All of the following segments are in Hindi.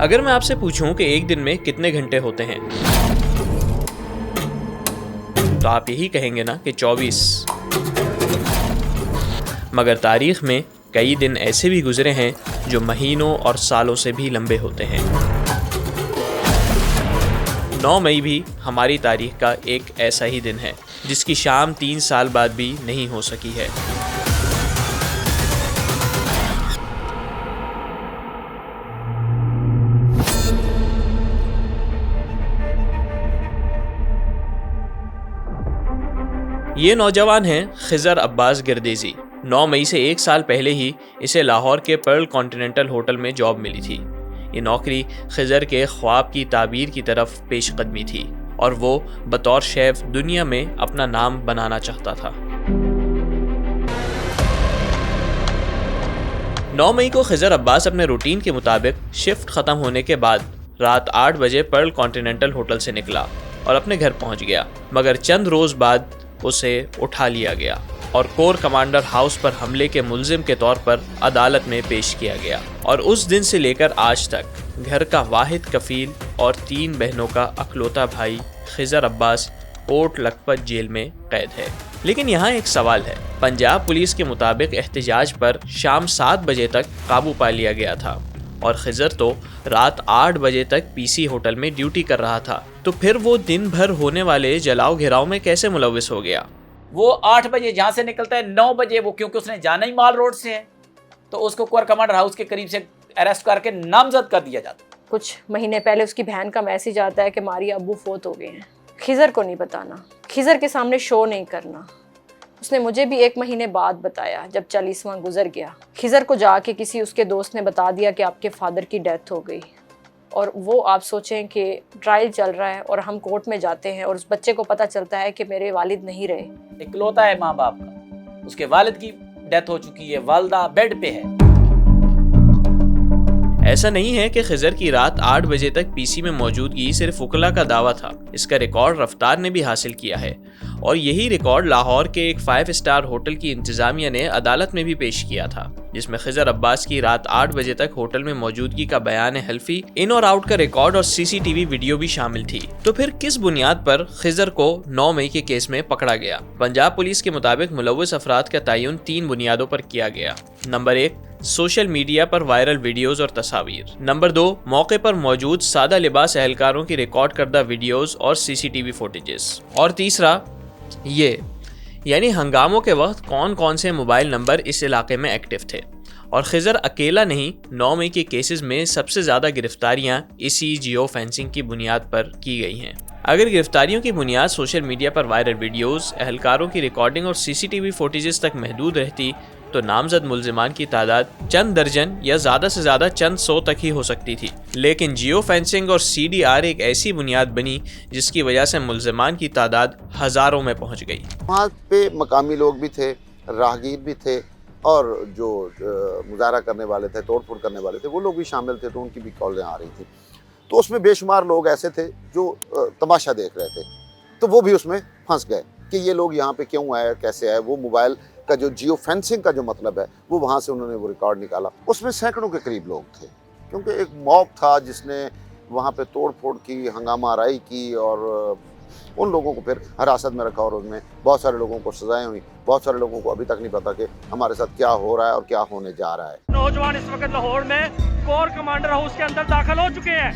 अगर मैं आपसे पूछूं कि एक दिन में कितने घंटे होते हैं, तो आप यही कहेंगे ना कि 24। मगर तारीख में कई दिन ऐसे भी गुजरे हैं जो महीनों और सालों से भी लंबे होते हैं। 9 मई भी हमारी तारीख का एक ऐसा ही दिन है जिसकी शाम 3 साल बाद भी नहीं हो सकी है। ये नौजवान हैं खिजर अब्बास गिरदेजी। 9 मई से 1 साल पहले ही इसे लाहौर के पर्ल कॉन्टिनेंटल होटल में जॉब मिली थी। ये नौकरी खिजर के ख्वाब की ताबीर की तरफ पेशकदमी थी और वो बतौर शेफ दुनिया में अपना नाम बनाना चाहता था। 9 मई को खिजर अब्बास अपने रूटीन के मुताबिक शिफ्ट ख़त्म होने के बाद रात 8 बजे पर्ल कॉन्टिनेंटल होटल से निकला और अपने घर पहुंच गया। मगर चंद रोज़ बाद उसे उठा लिया गया और कोर कमांडर हाउस पर हमले के मुल्जिम के तौर पर अदालत में पेश किया गया। और उस दिन से लेकर आज तक घर का वाहिद कफील और 3 बहनों का अकलौता भाई खिजर अब्बास कोट लखपत जेल में कैद है। लेकिन यहाँ एक सवाल है। पंजाब पुलिस के मुताबिक एहतजाज पर शाम 7 बजे तक काबू पा लिया गया था और खिजर तो रात 8 बजे तक पीसी होटल में ड्यूटी कर रहा था। तो फिर वो दिन भर होने वाले जलाओ घेराव में कैसे मुलविस हो गया? वो 8 बजे जहाँ से निकलता है 9 बजे वो, क्योंकि उसने जाना ही माल रोड से है, तो उसको कोर कमांडर हाउस के करीब से अरेस्ट करके नामजद कर दिया जाता है। कुछ महीने पहले उसकी बहन का मैसेज आता है कि मारी अब्बू फोत हो गए हैं। खिजर को नहीं बताना, खिजर के सामने शो नहीं करना। उसने मुझे भी 1 महीने बाद बताया जब 40वां गुजर गया। खिजर को जाके किसी उसके दोस्त ने बता दिया कि आपके फादर की डेथ हो गई। और वो आप सोचें कि ट्रायल चल रहा है और हम कोर्ट में जाते हैं और उस बच्चे को पता चलता है कि मेरे वालिद नहीं रहे। इकलौता है माँ बाप का, उसके वालिद की डेथ हो चुकी है, वालदा बेड पे है। ऐसा नहीं है कि खिजर की रात 8 बजे तक पीसी में मौजूदगी सिर्फ वकला का दावा था। इसका रिकॉर्ड रफ्तार ने भी हासिल किया है और यही रिकॉर्ड लाहौर के एक 5 स्टार होटल की इंतजामिया ने अदालत में भी पेश किया था, जिसमें खिजर अब्बास की रात 8 बजे तक होटल में मौजूदगी का बयान हल्फी, इन और आउट का रिकॉर्ड और सीसीटीवी वीडियो भी शामिल थी। तो फिर किस बुनियाद पर खिजर को 9 मई के केस में पकड़ा गया? पंजाब पुलिस के मुताबिक मुलव्वस अफराद का तयन 3 बुनियादों पर किया गया। नंबर 1, सोशल मीडिया पर वायरल वीडियोस और तस्वीर। नंबर 2, मौके पर मौजूद सादा लिबास एहलकारों की रिकॉर्ड करदा वीडियोस और सीसीटीवी फुटेजेस। और तीसरा ये, यानी हंगामों के वक्त कौन कौन से मोबाइल नंबर इस इलाके में एक्टिव थे। और खिजर अकेला नहीं, 9 मई के केसेस में सबसे ज़्यादा गिरफ्तारियां इसी जियो फेंसिंग की बुनियाद पर की गई हैं। अगर गिरफ्तारियों की बुनियाद सोशल मीडिया पर वायरल वीडियोस, एहलकारों की रिकॉर्डिंग और सीसीटीवी फुटेजेस तक महदूद रहती तो नामजद मुल्जिमान की तादाद चंद दर्जन या ज़्यादा से ज़्यादा चंद 100 तक ही हो सकती थी। लेकिन जियो फेंसिंग और CDR एक ऐसी बुनियाद बनी जिसकी वजह से मुल्जिमान की तादाद हज़ारों में पहुंच गई। वहाँ पे मकामी लोग भी थे, राहगीर भी थे और जो मुजाहरा करने वाले थे, तोड़ फोड़ करने वाले थे, वो लोग भी शामिल थे। तो उनकी भी कॉलें आ रही थी। तो उसमें बेशुमार लोग ऐसे थे जो तमाशा देख रहे थे, तो वो भी उसमें फंस गए कि ये लोग यहाँ पे क्यों आए, कैसे आए। वो मोबाइल का जो जियो फेंसिंग का जो मतलब है वो वहाँ से उन्होंने वो रिकॉर्ड निकाला। उसमें सैकड़ों के करीब लोग थे, क्योंकि एक मॉब था जिसने वहाँ पे तोड़ फोड़ की, हंगामा आराई की और उन लोगों को फिर हिरासत में रखा और उनमें बहुत सारे लोगों को सजाएं हुई। बहुत सारे लोगों को अभी तक नहीं पता कि हमारे साथ क्या हो रहा है और क्या होने जा रहा है। नौजवान इस वक्त लाहौर में कोर कमांडर हाउस के अंदर दाखिल हो चुके हैं।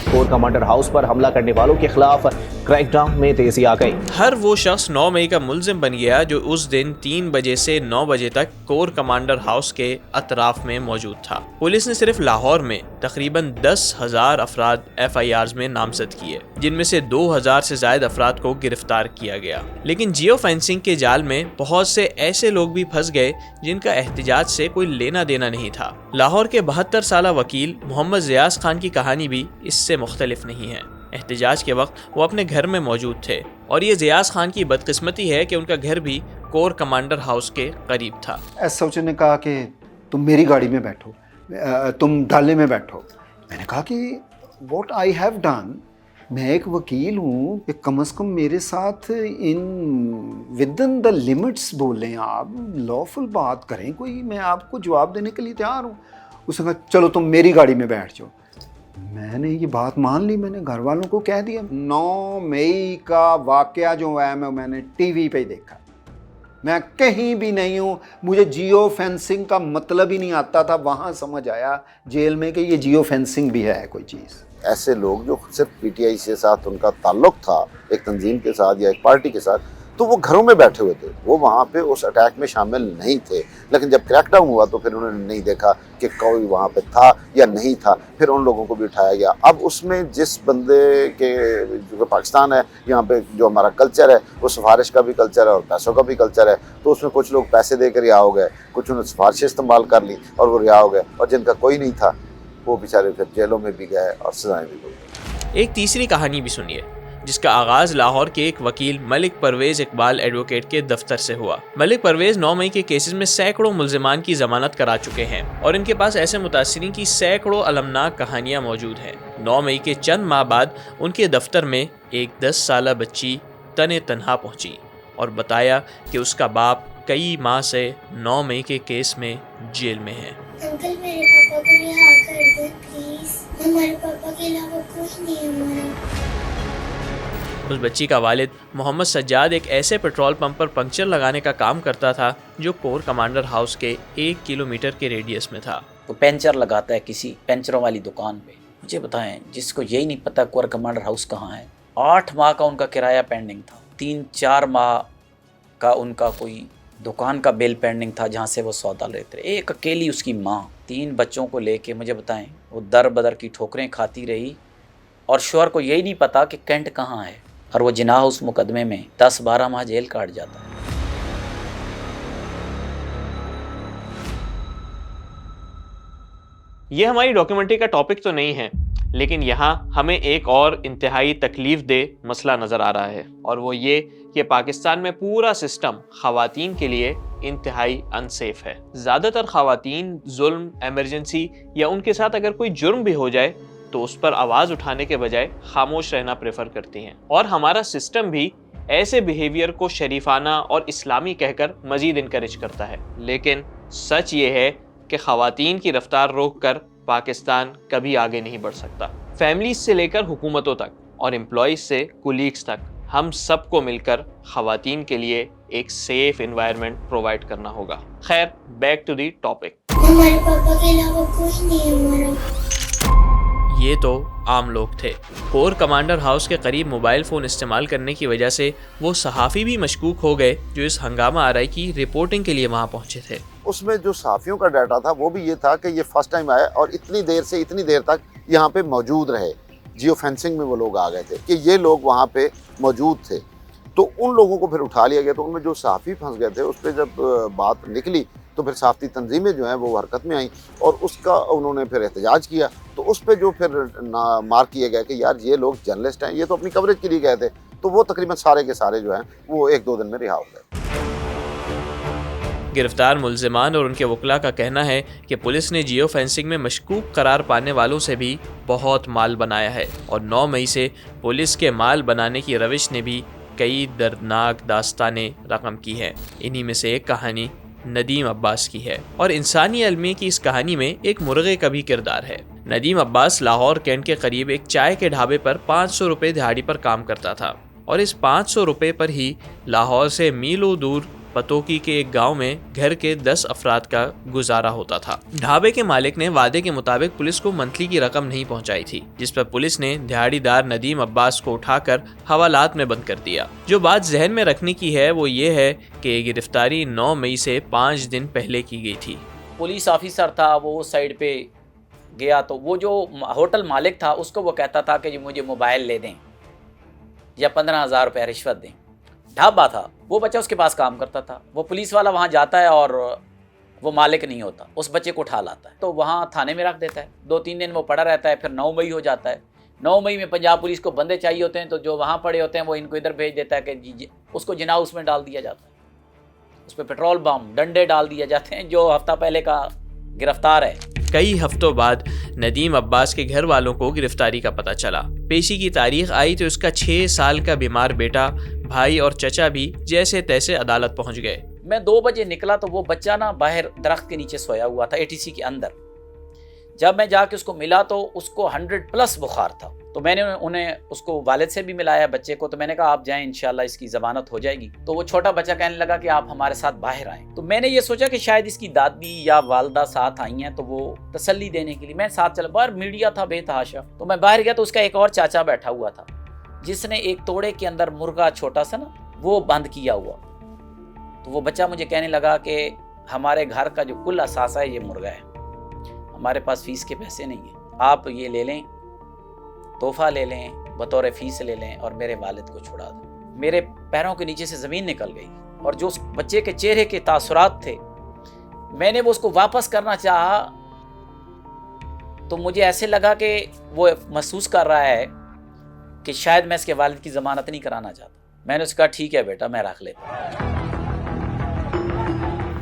कोर कमांडर हाउस पर हमला करने वालों के खिलाफ क्रैकडाउन में तेजी आ गई। हर वो शख्स 9 मई का मुल्जिम बन गया जो उस दिन 3 बजे से 9 बजे तक कोर कमांडर हाउस के अतराफ में मौजूद था। पुलिस ने सिर्फ लाहौर में तकरीबन 10,000 अफराद FIRs में नामजद किए, जिनमें से 2,000 से ज्यादा अफराद को गिरफ्तार किया गया। लेकिन जियो फेंसिंग के जाल में बहुत से ऐसे लोग भी फंस गए जिनका एहतजाज से कोई लेना देना नहीं था। लाहौर के 72 साला वकील मोहम्मद ज़ियास खान की कहानी भी इससे मुख्तलिफ नहीं है। एहतजाज के वक्त वो अपने घर में मौजूद थे और ये ज़ियास खान की बदकिस्मती है कि उनका घर भी कोर कमांडर हाउस के करीब था। SOC ने कहा कि तुम मेरी गाड़ी में बैठो, तुम डाले में बैठो। मैंने कहा कि व्हाट आई हैव डन, मैं एक वकील हूँ कि कम से कम मेरे साथ इन विदिन द लिमिट्स बोलें, आप लॉफुल बात करें कोई, मैं आपको जवाब देने के लिए तैयार हूँ। उसने कहा चलो तुम मेरी गाड़ी में बैठ जाओ। मैंने ये बात मान ली, मैंने घर वालों को कह दिया। 9 मई का वाकया जो है मैंने टीवी पे देखा, मैं कहीं भी नहीं हूँ, मुझे जियो फेंसिंग का मतलब ही नहीं आता था। वहाँ समझ आया जेल में कि ये जियो फेंसिंग भी है कोई चीज़। ऐसे लोग जो सिर्फ पीटीआई के साथ उनका ताल्लुक था, एक तंजीम के साथ या एक पार्टी के साथ, तो वो घरों में बैठे हुए थे, वो वहाँ पे उस अटैक में शामिल नहीं थे। लेकिन जब क्रैकडाउन हुआ तो फिर उन्होंने नहीं देखा कि कोई वहाँ पे था या नहीं था, फिर उन लोगों को भी उठाया गया। अब उसमें जिस बंदे के जो पाकिस्तान है, यहाँ पे जो हमारा कल्चर है वो सिफारिश का भी कल्चर है और पैसों का भी कल्चर है, तो उसमें कुछ लोग पैसे देकर रिहा हो गए, कुछ उन्होंने सिफारिशें इस्तेमाल कर ली और वो रिहा हो गए, और जिनका कोई नहीं था वो बेचारे फिर जेलों में भी गए और सजाएं भी हुई। एक तीसरी कहानी भी सुनिए, जिसका आगाज लाहौर के एक वकील मलिक परवेज इकबाल एडवोकेट के दफ्तर से हुआ। मलिक परवेज 9 मई के केसेस में सैकड़ों मुल्जिमान की जमानत करा चुके हैं और इनके पास ऐसे मुतासिरीन की सैकड़ों अलमनाक कहानियां मौजूद हैं। 9 मई के चंद माह बाद उनके दफ्तर में एक 10 साला बच्ची तने तनहा पहुंची और बताया कि उसका बाप कई माह से 9 मई के केस में जेल में है। अंकल मेरे पापा को रिहा कर दे प्लीज, हमारे पापा के अलावा कोई नहीं है हमारा। उस बच्ची का वालिद मोहम्मद सज्जाद एक ऐसे पेट्रोल पंप पर पंक्चर लगाने का काम करता था जो कोर कमांडर हाउस के 1 किलोमीटर के रेडियस में था। तो पेंचर लगाता है किसी पेंचरों वाली दुकान पे। मुझे बताएं, जिसको यही नहीं पता कोर कमांडर हाउस कहाँ है। 8 माह का उनका किराया पेंडिंग था, 3-4 माह का उनका कोई दुकान का बिल पेंडिंग था जहाँ से वो सौदा लेते रहे। एक अकेली उसकी माँ 3 बच्चों को लेके, मुझे बताएं, वो दर बदर की ठोकरें खाती रही और शोहर को यही नहीं पता कि कैंट कहाँ है, और वो जिनाह उस मुकदमे में 10-12 माह जेल काट जाता है। ये हमारी डॉक्यूमेंट्री का टॉपिक तो नहीं है, लेकिन यहाँ हमें एक और इंतहाई तकलीफ दे मसला नज़र आ रहा है, और वो ये कि पाकिस्तान में पूरा सिस्टम ख़वातीन के लिए इंतहाई अनसेफ है। ज़्यादातर ख़वातीन जुल्म, एमरजेंसी या उनके साथ अगर कोई जुर्म भी हो जाए तो उस पर आवाज़ उठाने के बजाय खामोश रहना प्रेफर करती हैं, और हमारा सिस्टम भी ऐसे बिहेवियर को शरीफाना और इस्लामी कहकर मज़ीद इनकरेज करता है। लेकिन सच ये है कि ख़वातीन की रफ्तार रोक कर पाकिस्तान कभी आगे नहीं बढ़ सकता। फैमिलीज से लेकर हुकूमतों तक और एम्प्लॉइज से कुलीग्स तक हम सबको मिलकर ख़वातीन के लिए एक सेफ एनवायरनमेंट प्रोवाइड करना होगा। खैर, बैक टू दी टॉपिक। हमारे पापा के अलावा कोई नहीं है हमारा। ये तो आम लोग थे। कोर कमांडर हाउस के करीब मोबाइल फ़ोन इस्तेमाल करने की वजह से वो सहाफ़ी भी मशकूक हो गए जो इस हंगामा आराई की रिपोर्टिंग के लिए वहाँ पहुँचे थे। उसमें जो सहाफ़ियों का डाटा था वो भी ये था कि ये फर्स्ट टाइम आया और इतनी देर से इतनी देर तक यहाँ पे मौजूद रहे। जियो फेंसिंग में वो लोग आ गए थे कि ये लोग वहाँ पे मौजूद थे, तो उन लोगों को फिर उठा लिया गया। तो उनमें जो सहाफ़ी फंस गए थे उस पर जब बात निकली तो फिर सहाफ़ती तंजीमें जो हैं वो हरकत में आई और उसका उन्होंने फिर एहतजाज किया। तो उस पर जो फिर मार्क किया गया कि यार ये लोग जर्नलिस्ट हैं, ये तो अपनी कवरेज के लिए गए थे, तो वो तकरीबन सारे के सारे जो हैं वो 1-2 दिन में रिहा हो गए। गिरफ्तार मुल्जिमान और उनके वकला का कहना है कि पुलिस ने जियो फेंसिंग में मशकूक करार पाने वालों से भी बहुत माल बनाया है, और 9 मई से पुलिस के माल बनाने की रविश ने भी कई दर्दनाक दास्तानें रकम की हैं। इन्हीं में से एक कहानी नदीम अब्बास की है, और इंसानी अलमी की इस कहानी में एक मुर्गे का भी किरदार है। नदीम अब्बास लाहौर कैंट के करीब एक चाय के ढाबे पर 500 रुपये दिहाड़ी पर काम करता था, और इस 500 रुपये पर ही लाहौर से मीलों दूर पतोकी के एक गांव में घर के 10 अफराद का गुजारा होता था। ढाबे के मालिक ने वादे के मुताबिक पुलिस को मंथली की रकम नहीं पहुंचाई थी, जिस पर पुलिस ने दिहाड़ीदार नदीम अब्बास को उठाकर हवालात में बंद कर दिया। जो बात जहन में रखने की है वो ये है कि गिरफ्तारी 9 मई से 5 दिन पहले की गई थी। पुलिस ऑफिसर था, वो उस साइड पे गया तो वो जो होटल मालिक था उसको वो कहता था कि मुझे मोबाइल ले दें या 15,000 रुपये रिश्वत दें। ढाबा था, वो बच्चा उसके पास काम करता था। वो पुलिस वाला वहाँ जाता है और वो मालिक नहीं होता, उस बच्चे को उठा लाता है, तो वहाँ थाने में रख देता है। 2-3 दिन वो पड़ा रहता है। फिर 9 मई हो जाता है। 9 मई में पंजाब पुलिस को बंदे चाहिए होते हैं, तो जो वहाँ पड़े होते हैं वो इनको इधर भेज देता है कि जी उसको जिना उसमें डाल दिया जाता है, उस पर पेट्रोल बम डंडे डाल दिए जाते हैं। जो हफ्ता पहले का गिरफ्तार है। कई हफ्तों बाद नदीम अब्बास के घर वालों को गिरफ्तारी का पता चला। पेशी की तारीख आई तो उसका 6 साल का बीमार बेटा, भाई और चचा भी जैसे तैसे अदालत पहुंच गए। मैं 2 बजे निकला तो वो बच्चा ना बाहर दरख्त के नीचे सोया हुआ था, एटीसी के अंदर। जब मैं जाके उसको मिला तो उसको 100+ बुखार था। तो मैंने उन्हें उसको वालिद से भी मिलाया बच्चे को, तो मैंने कहा आप जाएं, इंशाल्लाह इसकी ज़मानत हो जाएगी। तो वो छोटा बच्चा कहने लगा कि आप हमारे साथ बाहर आएँ। तो मैंने ये सोचा कि शायद इसकी दादी या वालदा साथ आई हैं, तो वो तसल्ली देने के लिए मैं साथ चला। बाहर मीडिया था बेतहाशा, तो मैं बाहर गया तो उसका एक और चाचा बैठा हुआ था जिसने एक तोड़े के अंदर मुर्गा छोटा सा ना वो बंद किया हुआ। तो वो बच्चा मुझे कहने लगा कि हमारे घर का जो कुल असासा है ये मुर्गा है, हमारे पास फीस के पैसे नहीं है, आप ये ले लें, तोहफा ले लें, बतौर फीस ले लें और मेरे वालिद को छुड़ा दें। मेरे पैरों के नीचे से ज़मीन निकल गई और जो उस बच्चे के चेहरे के तासुरात थे, मैंने वो उसको वापस करना चाहा तो मुझे ऐसे लगा कि वो महसूस कर रहा है कि शायद मैं इसके वालिद की ज़मानत नहीं कराना चाहता। मैंने उसका ठीक है बेटा मैं रख लेता।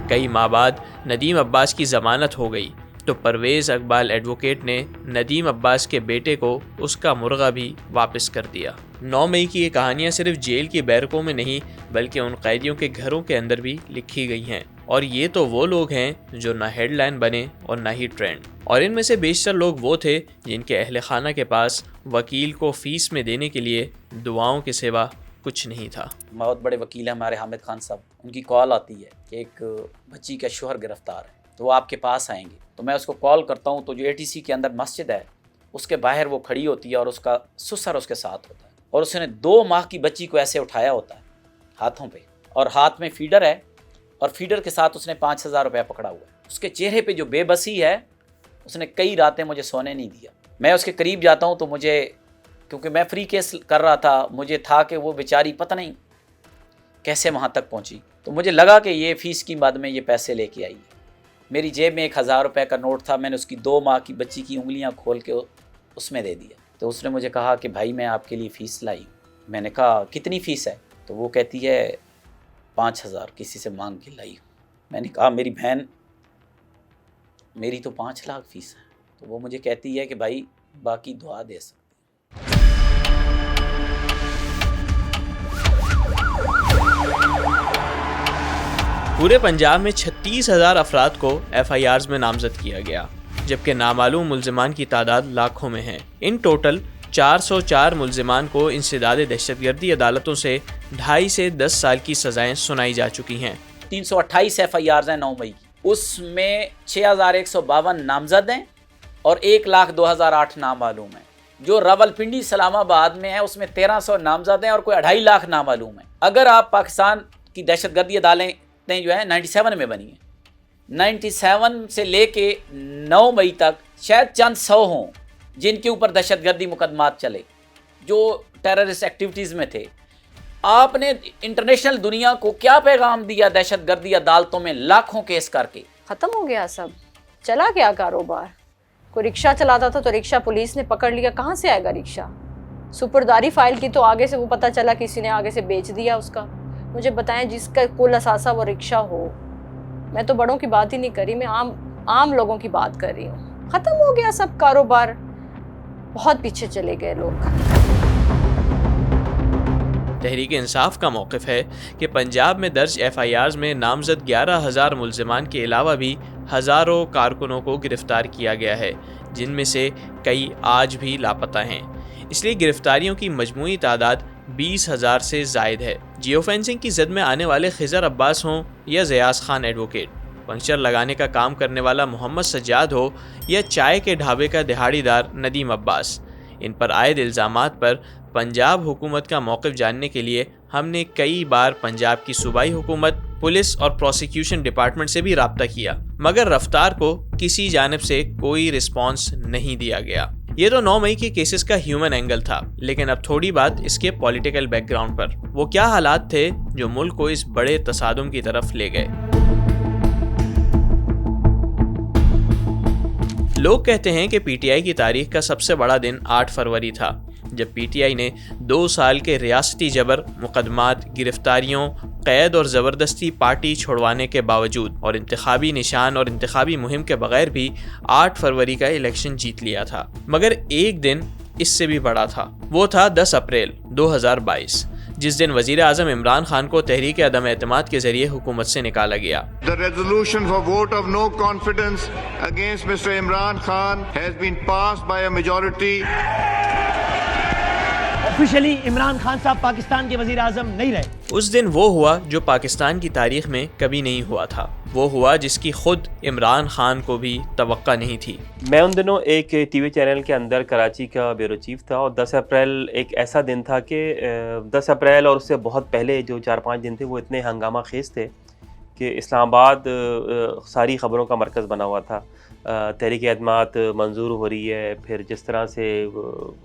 कई माह बाद नदीम अब्बास की ज़मानत हो गई तो परवेज़ इकबाल एडवोकेट ने नदीम अब्बास के बेटे को उसका मुर्गा भी वापस कर दिया। 9 मई की ये कहानियाँ सिर्फ जेल की बैरकों में नहीं बल्कि उन कैदियों के घरों के अंदर भी लिखी गई हैं। और ये तो वो लोग हैं जो ना हेडलाइन बने और ना ही ट्रेंड। और इनमें से बेशतर लोग वो थे जिनके अहले खाना के पास वकील को फीस में देने के लिए दुआओं के सिवा कुछ नहीं था। बहुत बड़े वकील हैं हमारे हामिद खान साहब, उनकी कॉल आती है कि एक बच्ची का शोहर गिरफ्तार है तो वो आपके पास आएंगे। तो मैं उसको कॉल करता हूँ तो जो ATC के अंदर मस्जिद है उसके बाहर वो खड़ी होती है और उसका ससुर उसके साथ होता है और उसने 2 माह की बच्ची को ऐसे उठाया होता है हाथों पे और हाथ में फीडर है और फीडर के साथ उसने 5,000 रुपया पकड़ा हुआ है। उसके चेहरे पे जो बेबसी है, उसने कई रातें मुझे सोने नहीं दिया। मैं उसके करीब जाता हूँ तो मुझे, क्योंकि मैं फ्री केस कर रहा था, मुझे था कि वो बेचारी पता नहीं कैसे वहाँ तक पहुँची। तो मुझे लगा कि ये फ़ीस की मद में ये पैसे लेके आई है। मेरी जेब में 1,000 रुपये का नोट था, मैंने उसकी 2 माह की बच्ची की उंगलियाँ खोल के उसमें दे दिया। तो उसने मुझे कहा कि भाई मैं आपके लिए फ़ीस लाई। मैंने कहा कितनी फ़ीस है? तो वो कहती है 5,000 किसी से मांग के लाई। मैंने कहा मेरी बहन, मेरी तो 5 लाख फ़ीस है। तो वो मुझे कहती है कि भाई बाकी दुआ दे सकते। पूरे पंजाब में 36,000 अफराद को FIRs में नामजद किया गया, जबकि नामालूम मुल्ज़िमान की तादाद लाखों में है। इन टोटल 404 मुल्ज़िमान को इंसदाद दहशतगर्दी अदालतों से 2.5 से 10 साल की सज़ाएं सुनाई जा चुकी हैं। 328 FIRs हैं 9 मई की, उसमें 6,152 नामजद हैं और 1,02,008 नामालूम हैं। जो रावलपिंडी इस्लामाबाद में है उसमें 1,300 नामजद हैं और कोई 2.5 लाख नामालूम है। अगर आप पाकिस्तान की दहशतगर्दी अदालतें जो है 97 में बनी है, 97 से लेके 9 मई तक शायद चंद 100 हों जिनके ऊपर दहशतगर्दी मुकदमात चले, जो टेररिस्ट एक्टिविटीज़ में थे। आपने इंटरनेशनल दुनिया को क्या पैगाम दिया दहशतगर्दी अदालतों में लाखों केस करके? ख़त्म हो गया सब, चला गया कारोबार। कोई रिक्शा चलाता था तो रिक्शा पुलिस ने पकड़ लिया, कहाँ से आएगा रिक्शा? सुपुर्दारी फाइल की तो आगे से वो पता चला किसी ने आगे से बेच दिया उसका। मुझे बताएं जिसका कुल असासा वो रिक्शा हो। मैं तो बड़ों की बात ही नहीं करी, मैं आम लोगों की बात कर रही हूँ। ख़त्म हो गया सब कारोबार, बहुत पीछे चले गए लोग। तहरीक इंसाफ का मौक़िफ़ है कि पंजाब में दर्ज FIRs में नामजद 11,000 मुल्ज़िमान के अलावा भी हज़ारों कारकुनों को गिरफ़्तार किया गया है, जिनमें से कई आज भी लापता हैं। इसलिए गिरफ्तारियों की मजमूई तादाद 20,000 से ज़ायद है। जियो फेंसिंग की जद में आने वाले खिज़र अब्बास हों या ज़यास खान एडवोकेट, पंक्चर लगाने का काम करने वाला मोहम्मद सज्जाद हो या चाय के ढाबे का दिहाड़ीदार नदीम अब्बास, इन पर आयद इल्ज़ामात पर पंजाब हुकूमत का मौक़िफ़ जानने के लिए हमने कई बार पंजाब की सूबाई हुकूमत, पुलिस और प्रोसिक्यूशन डिपार्टमेंट से भी रब्ता किया, मगर रफ्तार को किसी जानिब से कोई रिस्पॉन्स नहीं दिया गया। ये तो 9 मई के केसेस का ह्यूमन एंगल था, लेकिन अब थोड़ी बात इसके पॉलिटिकल बैकग्राउंड पर। वो क्या हालात थे जो मुल्क को इस बड़े तसादुम की तरफ ले गए? लोग कहते हैं कि PTI की तारीख का सबसे बड़ा दिन 8 फरवरी था, जब PTI ने 2 साल के रियासती जबर, मुकदमात, गिरफ्तारियों, कैद और ज़बरदस्ती पार्टी छोड़वाने के बावजूद और इंतखाबी निशान और इंतखाबी मुहिम के बगैर भी 8 फरवरी का इलेक्शन जीत लिया था। मगर एक दिन इससे भी बड़ा था, वो था 10 अप्रैल 2022, जिस दिन वजीर आजम इमरान खान को तहरीक अदम एतमाद के जरिए हुकूमत से निकाला गया। The resolution for vote of no confidence against Mr. Imran Khan has been passed by a majority. Officially Imran Khan साहब पाकिस्तान के वजीर आजम नहीं रहे। उस दिन वो हुआ जो पाकिस्तान की तारीख में कभी नहीं हुआ था। वो हुआ जिसकी खुद इमरान खान को भी तवक्का नहीं थी। मैं उन दिनों एक टीवी चैनल के अंदर कराची का ब्यूरो चीफ था और 10 अप्रैल एक ऐसा दिन था कि 10 अप्रैल और उससे बहुत पहले जो 4-5 दिन थे वो इतने हंगामा खेज थे कि इस्लामाबाद सारी ख़बरों का मरकज़ बना हुआ था। तहरीक एतमाद मंजूर हो रही है, फिर जिस तरह से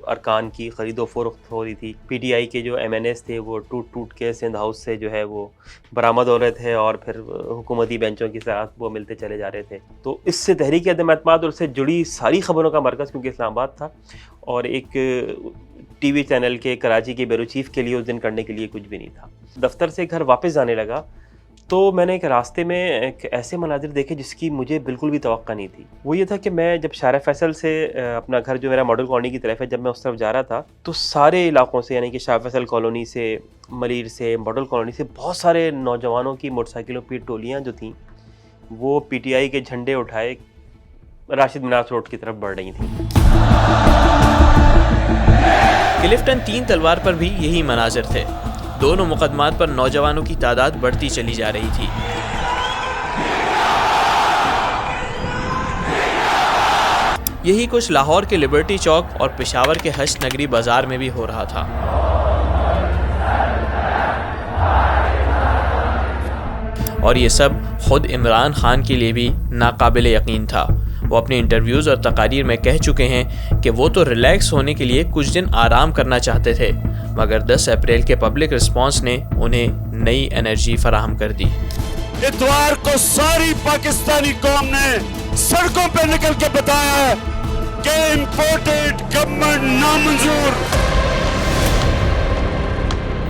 अरकान की ख़रीदो फ़रोख्त हो रही थी, पीटीआई के जो एमएनएस थे वो टूट के सिंध हाउस से जो है वो बरामद हो रहे थे और फिर हुकूमती बेंचों के साथ वो मिलते चले जा रहे थे। तो इससे तहरीक एतमाद और उससे जुड़ी सारी ख़बरों का मरकज़ क्योंकि इस्लामाबाद था और एक टीवी चैनल के कराची के ब्यूरो चीफ के लिए उस दिन करने के लिए कुछ भी नहीं था। दफ्तर से घर वापस जाने लगा तो मैंने एक रास्ते में एक ऐसे मनाजिर देखे जिसकी मुझे बिल्कुल भी तवक्का नहीं थी। वो ये था कि मैं जब शारा फैसल से अपना घर जो मेरा मॉडल कॉलोनी की तरफ है, जब मैं उस तरफ जा रहा था तो सारे इलाकों से यानी कि शारा फैसल कॉलोनी से, मलीर से, मॉडल कॉलोनी से बहुत सारे नौजवानों की मोटरसाइकिलों की टोलियाँ जो थीं वो पीटीआई के झंडे उठाए राशिद मिनास रोड की तरफ बढ़ रही थी। क्लिफ्टन 3 तलवार पर भी यही मनाजिर थे। दोनों मुकदमात पर नौजवानों की तादाद बढ़ती चली जा रही थी। यही कुछ लाहौर के लिबर्टी चौक और पेशावर के हश्त नगरी बाजार में भी हो रहा था। और ये सब खुद इमरान खान के लिए भी नाकाबिले यकीन था। वो अपने इंटरव्यूज़ और तकारीर में कह चुके हैं कि वो तो रिलैक्स होने के लिए कुछ दिन आराम करना चाहते थे, मगर 10 अप्रैल के पब्लिक रिस्पांस ने उन्हें नई एनर्जी फराहम कर दी। इतवार को सारी पाकिस्तानी कौम ने सड़कों पे निकल के बताया है कि इम्पोर्टेड गवर्नमेंट नामंजूर।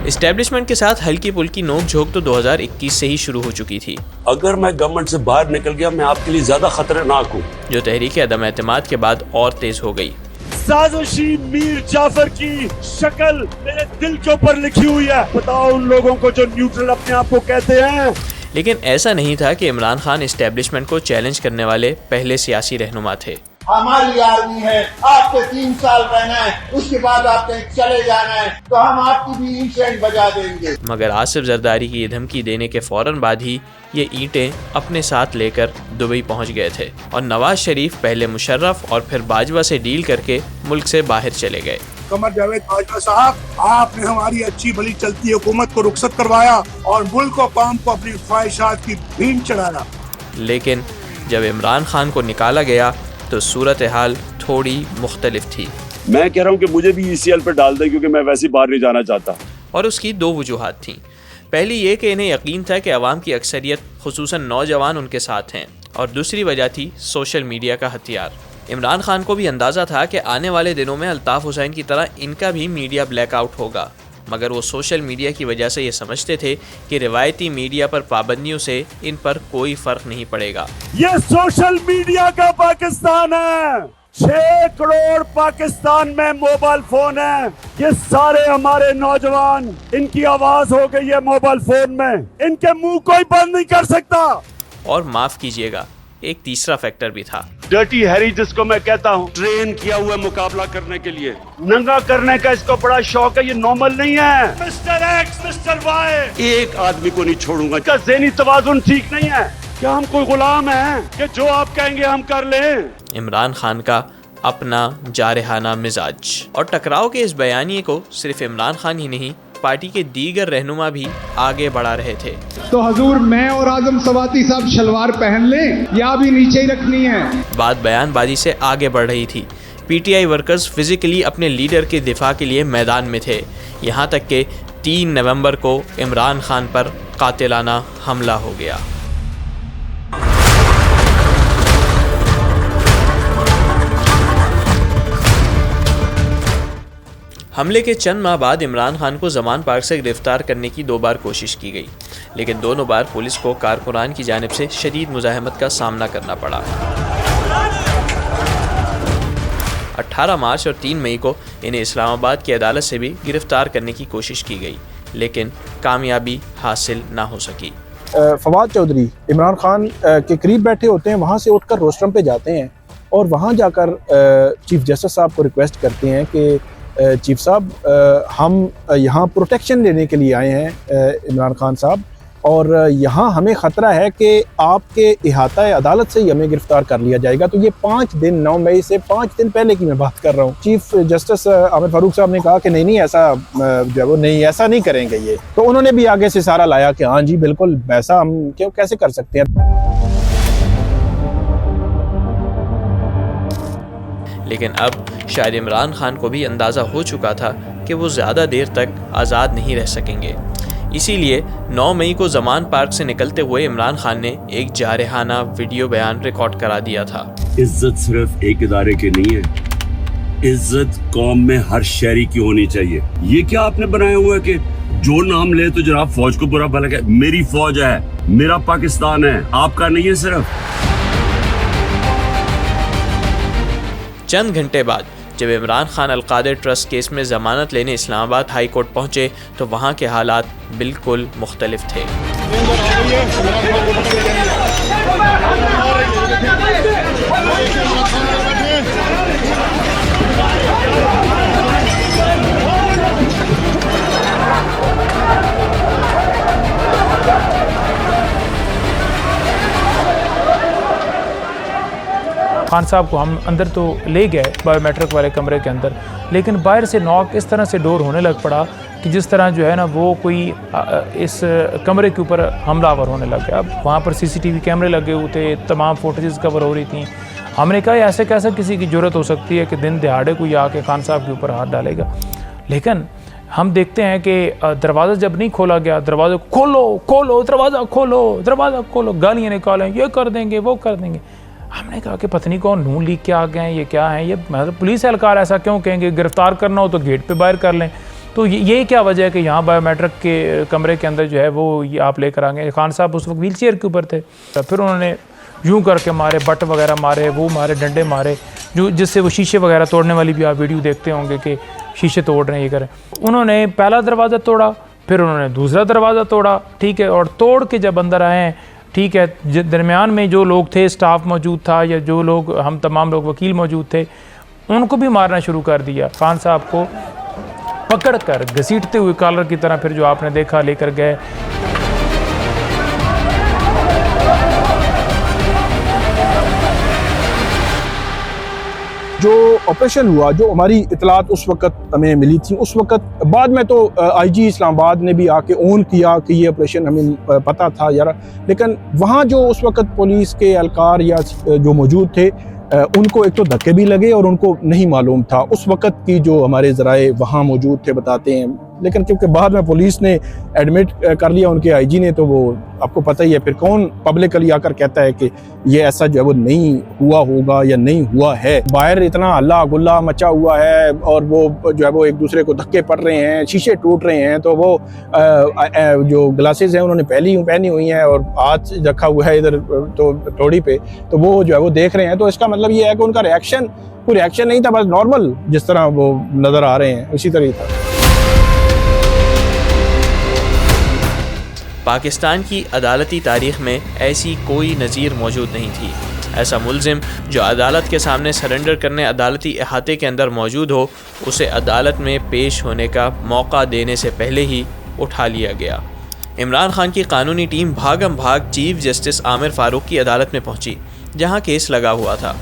एस्टेब्लिशमेंट के साथ हल्की पुल्की नोक झोंक तो 2021 से ही शुरू हो चुकी थी। अगर मैं गवर्नमेंट से बाहर निकल गया मैं आपके लिए ज्यादा खतरनाक हूँ, जो तहरीक अदम एतमाद के बाद और तेज हो गई। साजिशी मीर जाफर की शक्ल मेरे दिल के ऊपर लिखी हुई है। बताओ उन लोगों को जो न्यूट्रल अपने आप को कहते हैं। लेकिन ऐसा नहीं था कि इमरान खान एस्टेब्लिशमेंट को चैलेंज करने वाले पहले सियासी रहनुमा थे। हमारी आर्मी है, आपको 3 साल रहना है, उसके बाद आपको चले जाना है, तो हम आपकी भी ईंटें बजा देंगे। मगर आसिफ जरदारी की ये धमकी देने के फौरन बाद ही ये ईंटें अपने साथ लेकर दुबई पहुंच गए थे और नवाज शरीफ पहले मुशर्रफ और फिर बाजवा से डील करके मुल्क से बाहर चले गए। कमर जावेद बाजवा साहब, आपने हमारी अच्छी भली चलती हुकूमत को रुखसत करवाया और मुल्क और कौम को अपनी ख्वाहिशात की भीड़ चढ़ाया। लेकिन जब इमरान खान को निकाला गया तो सूरत हाल थोड़ी मुख्तलिफ थी। मैं कह रहा हूँ कि मुझे भी ECL पर डाल दे क्योंकि मैं वैसे बाहर नहीं जाना चाहता। और उसकी 2 वजूहात थीं। पहली ये कि इन्हें यकीन था कि अवाम की अक्सरियत खुसूसन नौजवान उनके साथ हैं, और दूसरी वजह थी सोशल मीडिया का हथियार। इमरान खान को भी अंदाज़ा था कि आने वाले दिनों में अल्ताफ़ हुसैन की तरह इनका भी मीडिया ब्लैकआउट होगा, मगर वो सोशल मीडिया की वजह से ये समझते थे कि रिवायती मीडिया पर पाबंदियों से इन पर कोई फ़र्क नहीं पड़ेगा। ये सोशल मीडिया का पाकिस्तान है। 6 करोड़ पाकिस्तान में मोबाइल फोन है। ये सारे हमारे नौजवान, इनकी आवाज हो गई है मोबाइल फोन में, इनके मुंह कोई बंद नहीं कर सकता। और माफ़ कीजिएगा, एक तीसरा फैक्टर भी था। डर्टी हैरी जिसको मैं कहता हूँ, ट्रेन किया हुआ मुकाबला करने के लिए, नंगा करने का इसको बड़ा शौक है। ये नॉर्मल नहीं है। मिस्टर एक्स, मिस्टर वाई, एक आदमी को नहीं छोड़ूंगा। इसका ज़हनी तवाज़ुन ठीक नहीं है। क्या हम कोई गुलाम हैं कि जो आप कहेंगे हम कर लें? इमरान खान का अपना जारहाना मिजाज और टकराव के इस बयानिए को सिर्फ इमरान खान ही नहीं, पार्टी के दीगर रहनुमा भी आगे बढ़ा रहे थे। तो हजूर, मैं और आजम सवाती साहब शलवार पहन लें या भी नीचे ही रखनी है? बात बयानबाजी से आगे बढ़ रही थी। पीटीआई वर्कर्स फिजिकली अपने लीडर के दिफा के लिए मैदान में थे, यहाँ तक कि 3 नवंबर को इमरान खान पर कातिलाना हमला हो गया। हमले के चंद माह बाद इमरान खान को जमान पार्क से गिरफ्तार करने की 2 बार कोशिश की गई, लेकिन दोनों बार पुलिस को कारकुनान की जानिब से शदीद मुज़ाहमत का सामना करना पड़ा। 18 मार्च और 3 मई को इन्हें इस्लामाबाद की अदालत से भी गिरफ्तार करने की कोशिश की गई, लेकिन कामयाबी हासिल ना हो सकी। फवाद चौधरी इमरान खान के करीब बैठे होते हैं, वहाँ से उठकर रोस्टरम पे जाते हैं और वहाँ जाकर चीफ जस्टिस साहब को रिक्वेस्ट करते हैं कि चीफ साहब हम यहाँ प्रोटेक्शन लेने के लिए आए हैं इमरान खान साहब, और यहाँ हमें ख़तरा है कि आपके इहाता अदालत से ही हमें गिरफ़्तार कर लिया जाएगा। तो ये 5 दिन 9 मई से 5 दिन पहले की मैं बात कर रहा हूँ। चीफ जस्टिस आमिर फारूक साहब ने कहा कि नहीं ऐसा जो है वो नहीं, ऐसा नहीं करेंगे ये। तो उन्होंने भी आगे से सारा लाया कि हाँ जी बिल्कुल ऐसा हम क्यों कैसे कर सकते हैं। लेकिन अब शायद इमरान खान को भी अंदाज़ा हो चुका था कि वो ज़्यादा देर तक आज़ाद नहीं रह सकेंगे। इसीलिए 9 मई को जमान पार्क से निकलते हुए इमरान खान ने एक जारहाना वीडियो बयान रिकॉर्ड करा दिया था। इज्जत सिर्फ एक इदारे की नहीं है, इज्जत कौम में हर शहरी की होनी चाहिए। ये क्या आपने बनाया हुआ है कि जो नाम ले तो जनाब फौज को बुरा भला कहे। मेरी फौज है, मेरा पाकिस्तान है, आपका नहीं है सिर्फ। चंद घंटे बाद जब इमरान खान अलकादिर ट्रस्ट केस में ज़मानत लेने इस्लामाबाद हाई कोर्ट पहुंचे तो वहां के हालात बिल्कुल मुख्तलिफ थे। खान साहब को हम अंदर तो ले गए बायोमेट्रिक वाले कमरे के अंदर, लेकिन बाहर से नॉक इस तरह से डोर होने लग पड़ा कि जिस तरह जो है ना वो कोई इस कमरे के ऊपर हमलावर होने लग गया। अब वहाँ पर CCTV कैमरे लगे हुए थे, तमाम फोटेजेस कवर हो रही थी। हमने कहा ऐसे कैसे किसी की ज़रूरत हो सकती है कि दिन दिहाड़े कोई आके खान साहब के ऊपर हाथ डालेगा। लेकिन हम देखते हैं कि दरवाज़ा जब नहीं खोला गया, दरवाज़ा खोलो खोलो दरवाज़ा खोलो दरवाज़ा खोलो, गालियाँ निकालें, ये कर देंगे वो कर देंगे। हमने कहा कि पता नहीं कौन नून लीग के आ गए हैं, ये क्या है, ये मतलब पुलिस एहलकार ऐसा क्यों कहेंगे, गिरफ्तार करना हो तो गेट पे बाहर कर लें। तो ये क्या वजह है कि यहाँ बायोमेट्रिक के कमरे के अंदर जो है वो ये आप लेकर आ गए। खान साहब उस वक्त व्हील चेयर के ऊपर थे, तो फिर उन्होंने यूँ करके मारे, बट वगैरह मारे, वो मारे, डंडे मारे, जो जिससे वो शीशे वगैरह तोड़ने वाली भी आप वीडियो देखते होंगे कि शीशे तोड़ रहे हैं ये करें। उन्होंने पहला दरवाज़ा तोड़ा, फिर उन्होंने दूसरा दरवाज़ा तोड़ा, ठीक है, और तोड़ के जब अंदर आए हैं, ठीक है, दरमियान में जो लोग थे, स्टाफ मौजूद था या जो लोग हम तमाम लोग वकील मौजूद थे, उनको भी मारना शुरू कर दिया। खान साहब को पकड़ कर घसीटते हुए कॉलर की तरह फिर जो आपने देखा लेकर गए। जो ऑपरेशन हुआ, जो हमारी इतलात उस वक्त हमें मिली थी, उस वक्त बाद में तो IG इस्लामाबाद ने भी आके ऑन किया कि ये ऑपरेशन हमें पता था यार, लेकिन वहाँ जो उस वक्त पुलिस के एहलकार या जो मौजूद थे उनको एक तो धक्के भी लगे और उनको नहीं मालूम था उस वक्त की जो हमारे ज़राए वहाँ मौजूद थे बताते हैं। लेकिन क्योंकि बाद में पुलिस ने एडमिट कर लिया उनके IG ने, तो वो आपको पता ही है फिर कौन पब्लिकली आकर कहता है कि ये ऐसा जो है वो नहीं हुआ होगा या नहीं हुआ है। बाहर इतना हल्ला गुल्ला मचा हुआ है और वो जो है वो एक दूसरे को धक्के पड़ रहे हैं, शीशे टूट रहे हैं, तो वो जो ग्लासेस हैं उन्होंने पहनी हुई हैं और हाथ रखा हुआ है इधर तो थोड़ी पे, तो वो जो है वो देख रहे हैं। तो इसका मतलब ये है कि उनका रिएक्शन कोई रिएक्शन नहीं था, बस नॉर्मल जिस तरह वो नज़र आ रहे हैं उसी तरह था। पाकिस्तान की अदालती तारीख में ऐसी कोई नज़ीर मौजूद नहीं थी। ऐसा मुल्ज़िम जो अदालत के सामने सरेंडर करने अदालती अहाते के अंदर मौजूद हो, उसे अदालत में पेश होने का मौका देने से पहले ही उठा लिया गया। इमरान खान की कानूनी टीम भागम भाग चीफ जस्टिस आमिर फारूक की अदालत में पहुंची, जहां केस लगा हुआ था।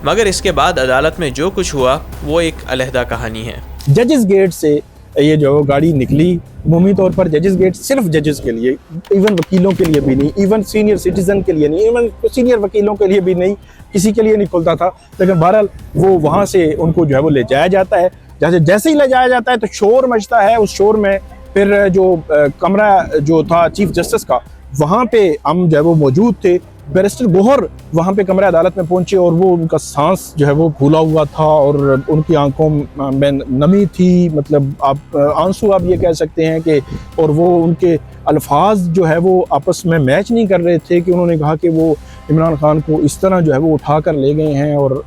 मगर इसके बाद अदालत में जो कुछ हुआ वो एक अलहदा कहानी है। जजेस गेट से ये जो गाड़ी निकली, अमूमी तौर पर जजेस गेट सिर्फ जजेस के लिए, इवन वकीलों के लिए भी नहीं, इवन सीनियर सिटीजन के लिए नहीं, इवन सीनियर वकीलों के लिए भी नहीं, किसी के लिए नहीं खुलता था। लेकिन बहरहाल वो वहाँ से उनको जो है वो ले जाया जाता है। जैसे ही ले जाया जाता है तो शोर मचता है। उस शोर में फिर जो कमरा जो था चीफ जस्टिस का, वहाँ पे हम जो है वो मौजूद थे। बैरिस्टर गोहर वहाँ पे कमरा अदालत में पहुँचे और वो उनका सांस जो है वो फूला हुआ था और उनकी आंखों में नमी थी, मतलब आप आंसू आप ये कह सकते हैं कि, और वो उनके अल्फाज जो है वो आपस में मैच नहीं कर रहे थे कि उन्होंने कहा कि वो इमरान खान को इस तरह जो है वो उठा कर ले गए हैं और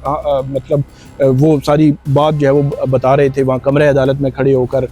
मतलब वो सारी बात जो है वो बता रहे थे वहाँ कमरे अदालत में खड़े होकर।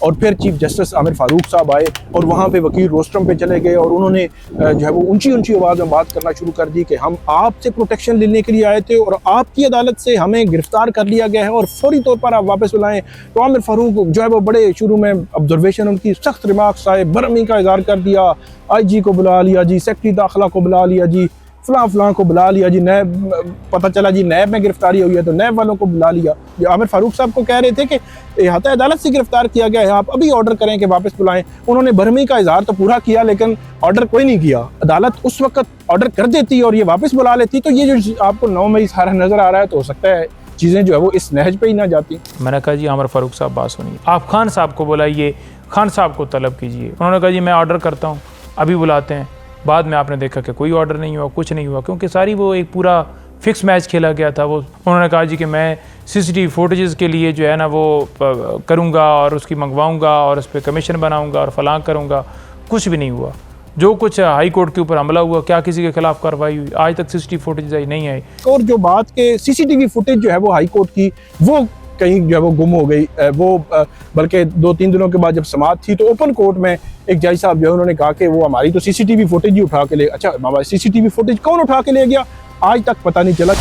और फिर चीफ जस्टिस आमिर फारूक साहब आए और वहाँ पे वकील रोस्ट्रम पे चले गए और उन्होंने जो है वो ऊंची आवाज़ में बात करना शुरू कर दी कि हम आपसे प्रोटेक्शन लेने के लिए आए थे और आपकी अदालत से हमें गिरफ्तार कर लिया गया है और फौरी तौर पर आप वापस बुलाएं। तो आमिर फारूक जो है वो बड़े शुरू में ऑब्जर्वेशन उनकी सख्त रिमार्क्स आए, बरहमी का इज़हार कर दिया, IG को बुला लिया जी, सेक्रेटरी दाखिला को बुला लिया जी, फलां को बुला लिया जी, नैब पता चला जी नैब में गिरफ्तारी हुई है तो नैब वालों को बुला लिया। जो आमिर फारूक साहब को कह रहे थे कि इहाता अदालत से गिरफ्तार किया गया है, आप अभी ऑर्डर करें कि वापस बुलाएं। उन्होंने बरहमी का इजहार तो पूरा किया लेकिन ऑर्डर कोई नहीं किया। अदालत उस वक्त ऑर्डर कर देती और ये वापस बुला लेती तो ये जो आपको 9 मई सारा नजर आ रहा है तो हो सकता है चीज़ें जो है वो इस नहज पे ही ना जाती। मैंने कहा जी आमिर फारूक साहब बात सुनिए, आप खान साहब को बुलाइए, खान साहब को तलब कीजिए। उन्होंने कहा जी मैं ऑर्डर करता हूँ, अभी बुलाते हैं। बाद में आपने देखा कि कोई ऑर्डर नहीं हुआ, कुछ नहीं हुआ, क्योंकि सारी वो एक पूरा फिक्स मैच खेला गया था। वो उन्होंने कहा जी कि मैं CCTV फुटेजेस के लिए जो है ना वो करूँगा और उसकी मंगवाऊँगा और उस पर कमीशन बनाऊँगा और फलां करूँगा, कुछ भी नहीं हुआ। जो कुछ हाई कोर्ट के ऊपर हमला हुआ, क्या किसी के खिलाफ कार्रवाई हुई, आज तक CCTV फुटेज नहीं आई। और जो बात के CCTV फुटेज जो है वो हाई कोर्ट की वो कहीं जो है वो गुम हो गई। वो बल्कि 2-3 दिनों के बाद जब समाअत थी तो ओपन कोर्ट में एक जज साहब जो है उन्होंने कहा कि वो हमारी तो CCTV फुटेज ही उठा के ले। अच्छा बाबा, CCTV फुटेज कौन उठा के ले गया आज तक पता नहीं चला।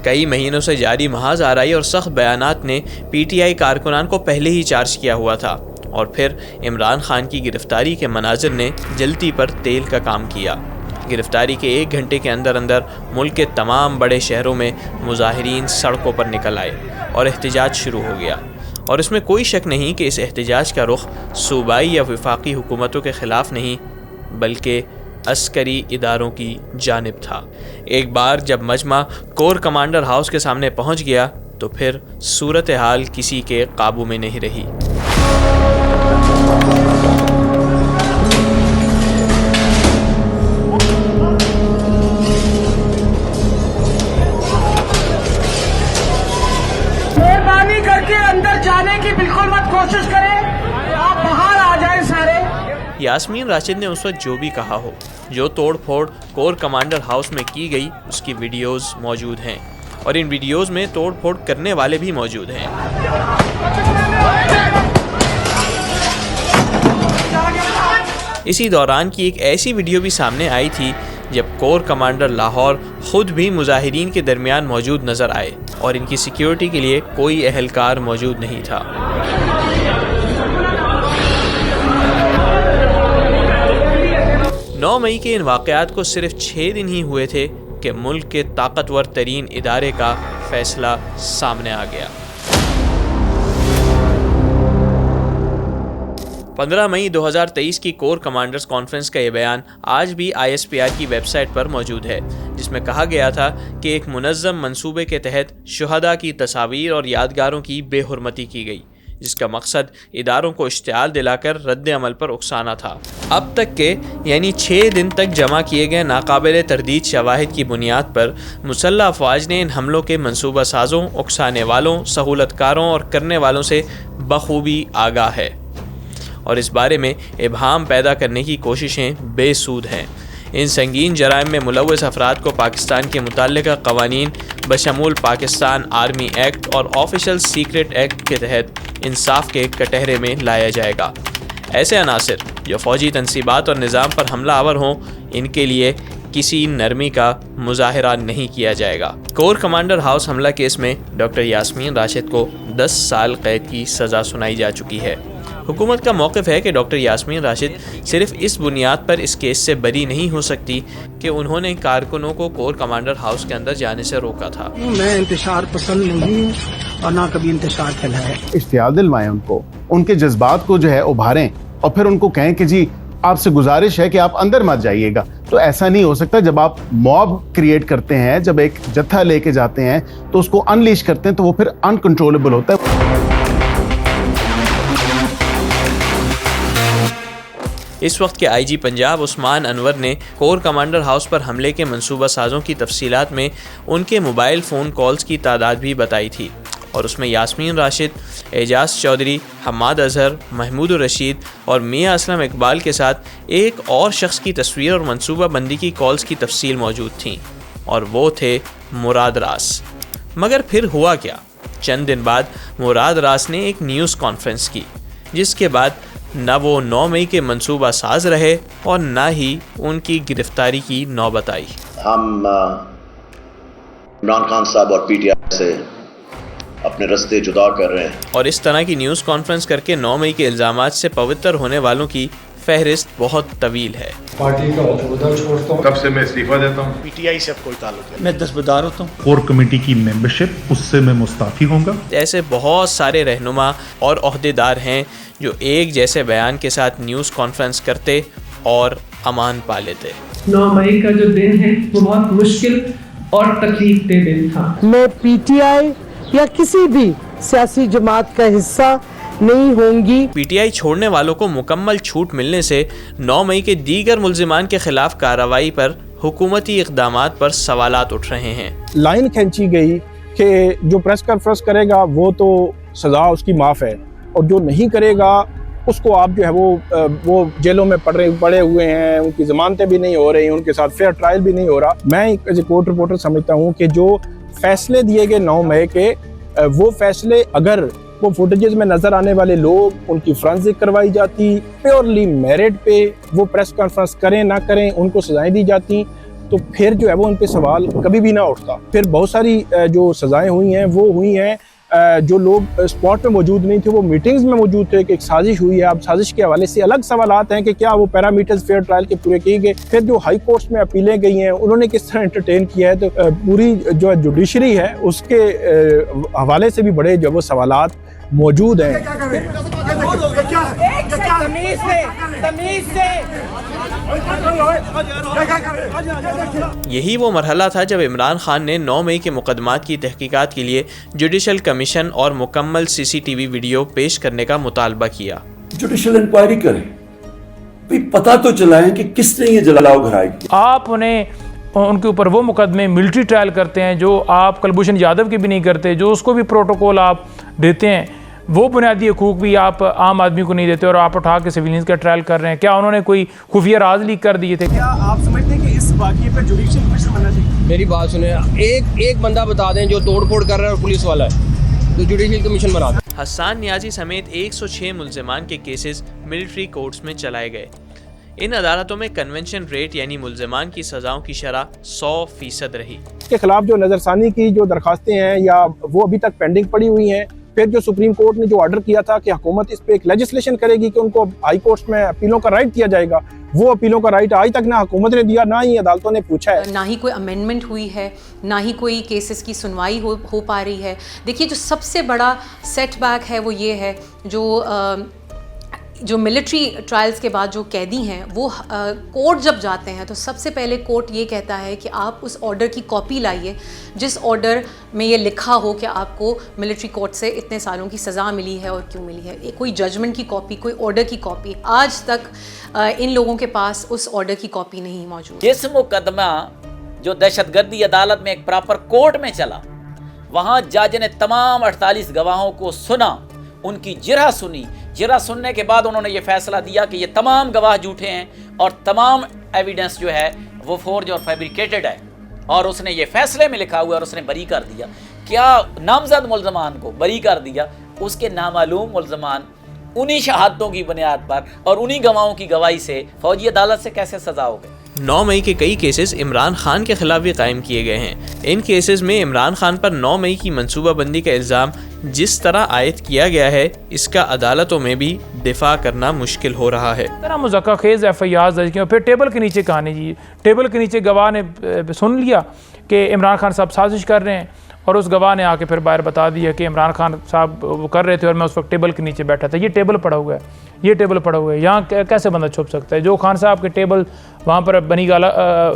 कई महीनों से जारी महाज आराई और सख्त बयानात ने PTI कारकुनान को पहले ही चार्ज किया हुआ था और फिर इमरान खान की गिरफ्तारी के मनाजिर ने जलती पर तेल का काम किया। गिरफ्तारी के 1 घंटे के अंदर अंदर मुल्क के तमाम बड़े शहरों में मुजाहिरीन सड़कों पर निकल आए और एहतजाज शुरू हो गया। और इसमें कोई शक नहीं कि इस एहतजाज का रुख सूबाई या वफाकी हुकूमतों के ख़िलाफ़ नहीं बल्कि अस्करी इदारों की जानिब था। एक बार जब मजमा कोर कमांडर हाउस के सामने पहुंच गया तो फिर सूरत हाल किसी के काबू में नहीं रही। मेहरबानी करके अंदर जाने की बिल्कुल मत कोशिश करें, आप बाहर आ जाएं सारे। यास्मीन राशिद ने उस वक्त जो भी कहा हो, जो तोड़ फोड़ कोर कमांडर हाउस में की गई उसकी वीडियोस मौजूद हैं और इन वीडियोस में तोड़ फोड़ करने वाले भी मौजूद हैं। इसी दौरान की एक ऐसी वीडियो भी सामने आई थी जब कोर कमांडर लाहौर खुद भी मुजाहिरीन के दरमियान मौजूद नजर आए और इनकी सिक्योरिटी के लिए कोई एहलकार मौजूद नहीं था। 9 मई के इन वाक़यात को सिर्फ 6 दिन ही हुए थे कि मुल्क के ताकतवर तरीन इदारे का फैसला सामने आ गया। 15 मई 2023 की कोर कमांडर्स कॉन्फ्रेंस का ये बयान आज भी ISPR की वेबसाइट पर मौजूद है, जिसमें कहा गया था कि एक मुनज़्ज़म मंसूबे के तहत शुहदा की तस्वीर और यादगारों की बेहुरमती की गई, जिसका मकसद इदारों को इश्तियाल दिलाकर रद्द अमल पर उकसाना था। अब तक के यानी 6 दिन तक जमा किए गए नाकाबिल तरदीद शवाहिद की बुनियाद पर मुसल्लह अफवाज ने इन हमलों के मंसूबा साजों, उकसाने वालों, सहूलतकारों और करने वालों से बखूबी आगाह है और इस बारे में इबहाम पैदा करने की कोशिशें बेसूद हैं। इन संगीन जराइम में मुलव्वस अफराद को पाकिस्तान के मुतल्लिका कवानीन बशमूल पाकिस्तान आर्मी एक्ट और ऑफिशियल सीक्रेट एक्ट के तहत इंसाफ के कटहरे में लाया जाएगा। ऐसे अनासिर जो फ़ौजी तनसीबात और निज़ाम पर हमला आवर हों, इनके लिए किसी नरमी का मुजाहिरा नहीं किया जाएगा। कोर कमांडर हाउस हमला केस में डॉक्टर यास्मीन राशिद को 10 साल कैद की सज़ा सुनाई जा चुकी है। हुकूमत का मौक़िफ़ है कि डॉक्टर यास्मीन राशिद सिर्फ इस बुनियाद पर इस केस से बरी नहीं हो सकती कि उन्होंने कारकुनों को कोर कमांडर हाउस के अंदर जाने से रोका था। मैं इंतशार पसंद नहीं हूँ और ना कभी इंतशार फैलाया। इश्तियाल दिलवाएं उनको, उनके जज्बात को जो है उभारें और फिर उनको कहें कि जी आपसे गुजारिश है कि आप अंदर मत जाइएगा। तो ऐसा नहीं हो सकता। जब आप मॉब क्रिएट करते हैं, जब एक जत्था लेके जाते हैं तो उसको अनलीश करते हैं तो वो फिर अनकंट्रोलेबल होता है। इस वक्त के IG पंजाब उस्मान अनवर ने कोर कमांडर हाउस पर हमले के मंसूबा साजों की तफसीलात में उनके मोबाइल फ़ोन कॉल्स की तादाद भी बताई थी और उसमें यास्मीन राशिद, एजाज चौधरी, हम्माद अजहर, महमूद रशीद और मियाँ असलम इकबाल के साथ एक और शख्स की तस्वीर और मंसूबा बंदी की कॉल्स की तफसील मौजूद थी और वो थे मुराद रास। मगर फिर हुआ क्या? चंद दिन बाद मुराद रास ने एक न्यूज़ कॉन्फ्रेंस की, जिसके बाद न वो 9 मई के मंसूबा साज रहे और न ही उनकी गिरफ्तारी की नौबत आई। हम इमरान खान साहब और पीटीआई से अपने रास्ते जुदा कर रहे हैं। और इस तरह की न्यूज़ कॉन्फ्रेंस करके 9 मई के इल्ज़ामात से पवित्र होने वालों की फहरिस्त बहुत तवील है। पार्टी का ओहदा छोड़ता हूँ, तब से मैं इस्तीफा देता हूँ। पीटीआई से अब कोई ताल्लुक नहीं, मैं दस्तबरदार होता हूँ। कोर कमेटी की मेंबरशिप, उससे मैं मुस्ताफी होऊंगा। ऐसे बहुत सारे रहनुमा और ओहदेदार हैं जो एक जैसे बयान के साथ न्यूज़ कॉन्फ्रेंस करते और अमान पा लेते। 9 मई का जो दिन है वो बहुत मुश्किल और तकलीफ दे दिन था। मैं पीटीआई या किसी भी सियासी जमात का हिस्सा नहीं होंगी। पीटीआई छोड़ने वालों को मुकम्मल छूट मिलने से 9 मई के दीगर मुल्जिमान के खिलाफ कार्रवाई पर हुकूमती इक़दामात पर सवालात उठ रहे हैं। लाइन खींची गई कि जो प्रेस कॉन्फ्रेंस करेगा वो तो सज़ा उसकी माफ़ है, और जो नहीं करेगा उसको आप जो है वो जेलों में पड़े हुए हैं, उनकी ज़मानतें भी नहीं हो रही, उनके साथ फेयर ट्रायल भी नहीं हो रहा। मैं एज ए कोर्ट रिपोर्टर समझता हूँ कि जो फैसले दिए गए 9 मई के, वो फैसले अगर वो फुटेजेस में नज़र आने वाले लोग उनकी फोरेंसिक करवाई जाती, प्योरली मेरिट पे वो प्रेस कॉन्फ्रेंस करें ना करें उनको सज़ाएं दी जाती, तो फिर जो है वो उन पे सवाल कभी भी ना उठता। फिर बहुत सारी जो सज़ाएं हुई हैं वो हुई हैं जो लोग स्पॉट में मौजूद नहीं थे, वो मीटिंग्स में मौजूद थे कि एक साजिश हुई है। अब साजिश के हवाले से अलग सवालात हैं कि क्या वो पैरामीटर्स फेयर ट्रायल के पूरे किए गए। फिर जो हाई कोर्ट्स में अपीलें गई हैं उन्होंने किस तरह एंटरटेन किया है, तो पूरी जो जुडिशरी है उसके हवाले से भी बड़े जो वो सवालात मौजूद हैं। यही वो मरहला था जब इमरान खान ने 9 मई के मुकदमात की तहकीकात के लिए जुडिशल कमीशन और मुकम्मल CCTV वीडियो पेश करने का मुतालबा किया। जुडिशल इंक्वायरी करें, भाई पता तो चलाएं कि किसने ये जलाओ घराई की। आप उन्हें उनके ऊपर वो मुकदमे मिलिट्री ट्रायल करते हैं जो आप कुलभूषण यादव के भी नहीं करते, जो उसको भी प्रोटोकॉल आप देते हैं, वो बुनियादी हकूक भी आप आम आदमी को नहीं देते और आप उठा के सिविलियंस का ट्रायल कर रहे हैं। क्या उन्होंने कोई खुफिया राज लीक कर दिए थे? क्या आप समझते हैं कि इस वाक़ये पे जुडिशल कमीशन बनना चाहिए? मेरी बात सुने, एक बंदा बता दें जो तोड़-फोड़ कर रहा है और पुलिस वाला है, तो जुडिशल कमीशन बना दें। हसन नियाजी समेत 106 मुल्जिमान के केसेस मिलिट्री कोर्ट्स में चलाए गए। इन अदालतों में कन्वेंशन रेट यानी मुल्जिमान की सज़ाओं की शरह 100% रही। के खिलाफ जो नज़रसानी की जो दरखास्तें हैं या वो अभी तक पेंडिंग पड़ी हुई हैं। फिर जो सुप्रीम कोर्ट ने जो ऑर्डर किया था कि हुकूमत इस पे एक लेजिस्लेशन करेगी कि उनको हाई कोर्ट्स में अपीलों का राइट दिया जाएगा, वो अपीलों का राइट आज तक ना हुकूमत ने दिया ना ही अदालतों ने पूछा है। ना ही कोई अमेंडमेंट हुई है, ना ही कोई केसेस की सुनवाई हो पा रही है। देखिए जो सबसे बड़ा सेटबैक है वो ये है जो मिलिट्री ट्रायल्स के बाद जो कैदी हैं वो कोर्ट जब जाते हैं तो सबसे पहले कोर्ट ये कहता है कि आप उस ऑर्डर की कॉपी लाइए जिस ऑर्डर में ये लिखा हो कि आपको मिलिट्री कोर्ट से इतने सालों की सज़ा मिली है और क्यों मिली है। कोई जजमेंट की कॉपी, कोई ऑर्डर की कॉपी, आज तक इन लोगों के पास उस ऑर्डर की कॉपी नहीं मौजूद। जिस मुकदमा जो दहशतगर्दी अदालत में एक प्रॉपर कोर्ट में चला, वहाँ जज ने तमाम 48 गवाहों को सुना, उनकी जिरह सुनी। जिरह सुनने के बाद उन्होंने ये फैसला दिया कि ये तमाम गवाह झूठे हैं और तमाम एविडेंस जो है वो फोर्ज और फैब्रिकेटेड है, और उसने ये फैसले में लिखा हुआ है और उसने बरी कर दिया। क्या नामजद मुल्ज़मान को बरी कर दिया, उसके नामालूम मुल्ज़मान उन्हीं शहादतों की बुनियाद पर और उन्हीं गवाहों की गवाही से फौजी अदालत से कैसे सजा हो गई। 9 मई के कई केसेस इमरान खान के खिलाफ भी कायम किए गए हैं। इन केसेस में इमरान खान पर 9 मई की मंसूबाबंदी का इल्ज़ाम जिस तरह आयद किया गया है, इसका अदालतों में भी दिफा करना मुश्किल हो रहा है। तरह मुज़क्का खेज़ FIR दर्ज किया, फिर टेबल के नीचे कहानी जी, टेबल के नीचे गवाह ने सुन लिया कि इमरान खान साहब साजिश कर रहे हैं और उस गवाह ने आके फिर बाहर बता दिया कि इमरान खान साहब वो कर रहे थे और मैं उस वक्त टेबल के नीचे बैठा था। ये टेबल पड़ा हुआ है, ये टेबल पड़ा हुआ है, यहाँ कैसे बंदा छुप सकता है? जो खान साहब के टेबल वहाँ पर बनी गाला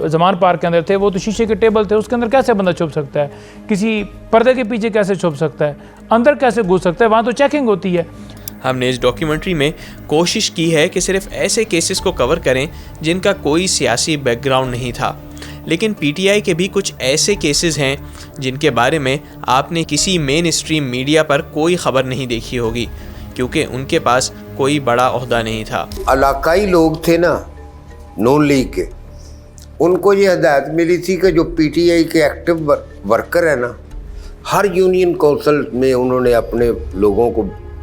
ज़मान पार्क के अंदर थे, वो तो शीशे के टेबल थे, उसके अंदर कैसे बंदा छुप सकता है? किसी पर्दे के पीछे कैसे छुप सकता है? अंदर कैसे घुस सकता है? वहाँ तो चेकिंग होती है। हमने इस डॉक्यूमेंट्री में कोशिश की है कि सिर्फ ऐसे केसेस को कवर करें जिनका कोई सियासी बैकग्राउंड नहीं था, लेकिन PTI के भी कुछ ऐसे केसेस हैं जिनके बारे में आपने किसी मेन स्ट्रीम मीडिया पर कोई ख़बर नहीं देखी होगी, क्योंकि उनके पास कोई बड़ा ओहदा नहीं था। इलाकाई लोग थे ना नून लीग के, उनको ये हिदायत मिली थी कि जो PTI के एक्टिव वर्कर है ना, हर यूनियन काउंसिल में उन्होंने अपने लोगों को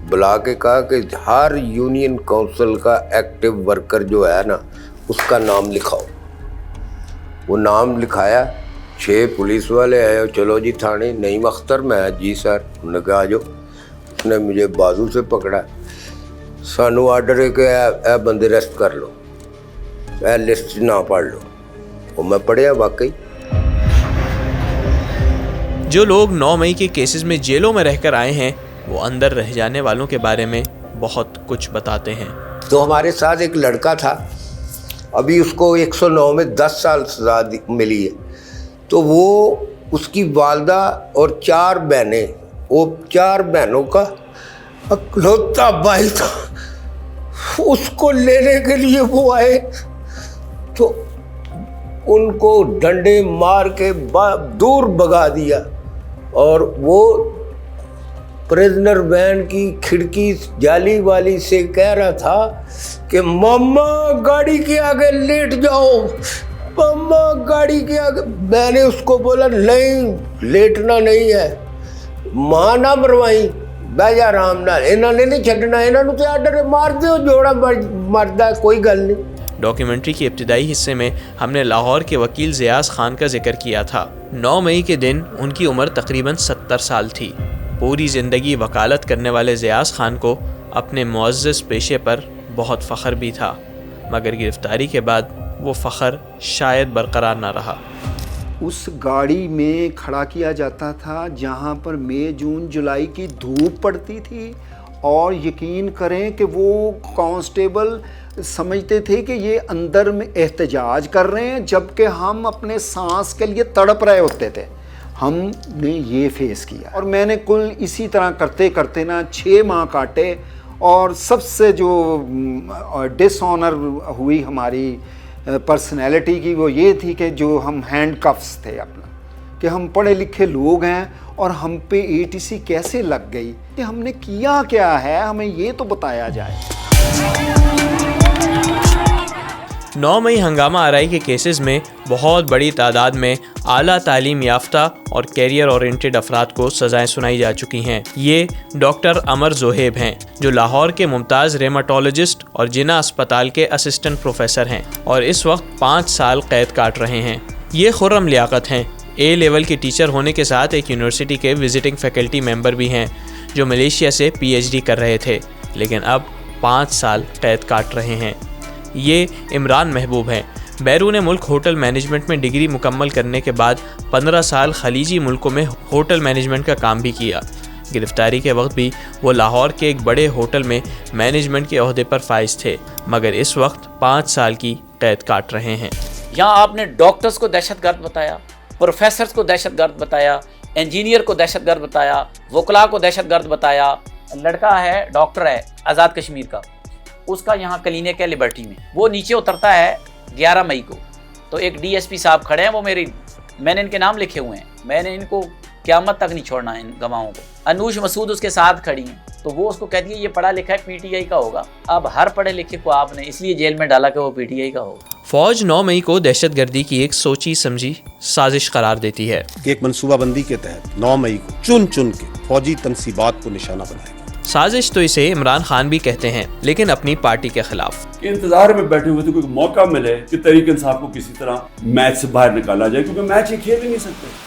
बुला के कहा कि हर यूनियन काउंसिल का एक्टिव वर्कर जो है ना उसका नाम लिखाओ। वो नाम लिखाया, 6 पुलिस वाले आए, चलो जी थाने, नईम अख्तर, मैं जी सर, उन्होंने कहा आ जाओ। उसने मुझे बाजू से पकड़ा, सानू आर्डर है कि ए बंदे रेस्ट कर लो, ए लिस्ट ना पढ़ लो। और मैं पढ़िया वाकई। जो लोग 9 मई के केसेस में जेलों में रहकर आए हैं वो अंदर रह जाने वालों के बारे में बहुत कुछ बताते हैं। तो हमारे साथ एक लड़का था, अभी उसको 109 में 10 साल सजा मिली है। तो वो उसकी वालदा और 4 बहनें, वो 4 बहनों का अकलौता भाई था। उसको लेने के लिए वो आए तो उनको डंडे मार के दूर भगा दिया। और वो प्रिजनर वैन की खिड़की जाली वाली से कह रहा था कि मम्मा गाड़ी के आगे लेट जाओ, मम्मा गाड़ी के आगे। मैंने उसको बोला नहीं, लेटना नहीं है, मां ना मरवाई, बह जा आराम नाल, इन्होंने नहीं छड्डना, इन्होंने तो आर्डर मार दो, जोड़ा मरदा कोई गल नहीं। डॉक्यूमेंट्री के इब्तिदाई हिस्से में हमने लाहौर के वकील ज़ियास खान का जिक्र किया था। 9 मई के दिन उनकी उम्र तकरीबन 70 साल थी। पूरी ज़िंदगी वकालत करने वाले ज़ियास खान को अपने मुअज़्ज़ज़ पेशे पर बहुत फ़ख्र भी था, मगर गिरफ़्तारी के बाद वो फ़ख्र शायद बरकरार ना रहा। उस गाड़ी में खड़ा किया जाता था जहाँ पर मई, जून, जुलाई की धूप पड़ती थी, और यकीन करें कि वो कांस्टेबल समझते थे कि ये अंदर में एहतजाज कर रहे हैं, जबकि हम अपने सांस के लिए तड़प रहे होते थे। हमने ये फेस किया और मैंने कुल इसी तरह करते करते ना 6 माह काटे। और सबसे जो डिसऑनर हुई हमारी पर्सनैलिटी की वो ये थी कि जो हम हैंडकफ्स थे अपना, कि हम पढ़े लिखे लोग हैं और हम पे ATC कैसे लग गई, कि हमने किया क्या है, हमें ये तो बताया जाए। 9 मई हंगामा आराई के केसेस में बहुत बड़ी तादाद में आला तालीम याफ्ता और कैरियर ओरिएंटेड अफराद को सज़ाएं सुनाई जा चुकी हैं। ये डॉक्टर अमर जोहेब हैं जो लाहौर के मुमताज़ रेमाटोलॉजिस्ट और जिना अस्पताल के असिस्टेंट प्रोफेसर हैं और इस वक्त 5 साल कैद काट रहे हैं। ये खुर्रम लियाकत हैं, A लेवल के टीचर होने के साथ एक यूनिवर्सिटी के विजिटिंग फैकल्टी मेंबर भी हैं जो मलेशिया से PhD कर रहे थे, लेकिन अब 5 साल कैद काट रहे हैं। ये इमरान महबूब हैं। बैरून मुल्क होटल मैनेजमेंट में डिग्री मुकम्मल करने के बाद 15 साल खलीजी मुल्कों में होटल मैनेजमेंट का काम भी किया। गिरफ्तारी के वक्त भी वो लाहौर के एक बड़े होटल में मैनेजमेंट के ओहदे पर फाइज थे, मगर इस वक्त 5 साल की कैद काट रहे हैं। यहाँ आपने डॉक्टर्स को दहशतगर्द बताया, प्रोफेसर्स को दहशतगर्द बताया, इंजीनियर को दहशतगर्द बताया, वकला को दहशतगर्द बताया। लड़का है, डॉक्टर है आज़ाद कश्मीर का, उसका यहाँ क्लिनिक है लिबर्टी में, वो नीचे उतरता है 11 मई को। तो एक DSP साहब खड़े हैं, वो मैंने इनके नाम लिखे हुए हैं, मैंने इनको क़यामत तक नहीं छोड़ना इन गवाहों को। अनूश मसूद उसके साथ खड़ी हैं, तो वो उसको कहती है ये पढ़ा लिखा है, PTI का होगा। अब हर पढ़े लिखे को आपने इसलिए जेल में डाला कि वो PTI का होगा। फौज 9 मई को दहशतगर्दी की एक सोची समझी साजिश करार देती है। एक मनसूबाबंदी के तहत 9 मई को चुन चुन के फौजी तनसीबात को निशाना बनाएगी। साजिश तो इसे इमरान खान भी कहते हैं, लेकिन अपनी पार्टी के खिलाफ। इंतजार में बैठे हुए थे कोई मौका मिले कि तहरीक इंसाफ को किसी तरह मैच से बाहर निकाला जाए, क्योंकि मैच ये खेल ही नहीं सकते।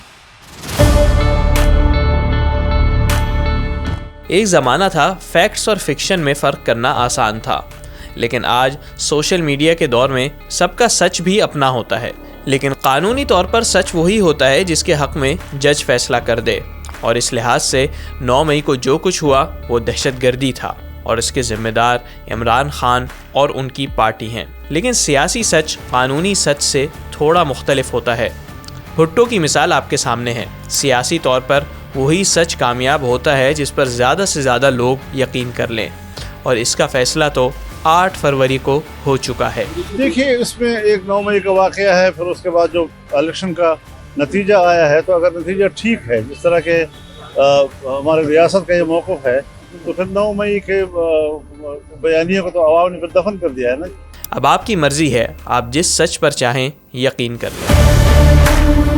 एक ज़माना था फैक्ट्स और फिक्शन में फ़र्क करना आसान था, लेकिन आज सोशल मीडिया के दौर में सबका सच भी अपना होता है, लेकिन कानूनी तौर पर सच वही होता है जिसके हक़ में जज फैसला कर दे। और इस लिहाज से 9 मई को जो कुछ हुआ वो दहशतगर्दी था और इसके ज़िम्मेदार इमरान खान और उनकी पार्टी हैं। लेकिन सियासी सच कानूनी सच से थोड़ा मुख्तलिफ होता है। भुट्टो की मिसाल आपके सामने है। सियासी तौर पर वही सच कामयाब होता है जिस पर ज़्यादा से ज़्यादा लोग यकीन कर लें, और इसका फ़ैसला तो 8 फरवरी को हो चुका है। देखिए, इसमें एक 9 मई का वाक़या है, फिर उसके बाद जो इलेक्शन का नतीजा आया है, तो अगर नतीजा ठीक है जिस तरह के हमारे रियासत का ये मौक़िफ़ है, तो फिर 9 मई के बयानियों को तो अवाम ने फिर दफन कर दिया है ना। अब आपकी मर्ज़ी है, आप जिस सच पर चाहें यकीन कर लें।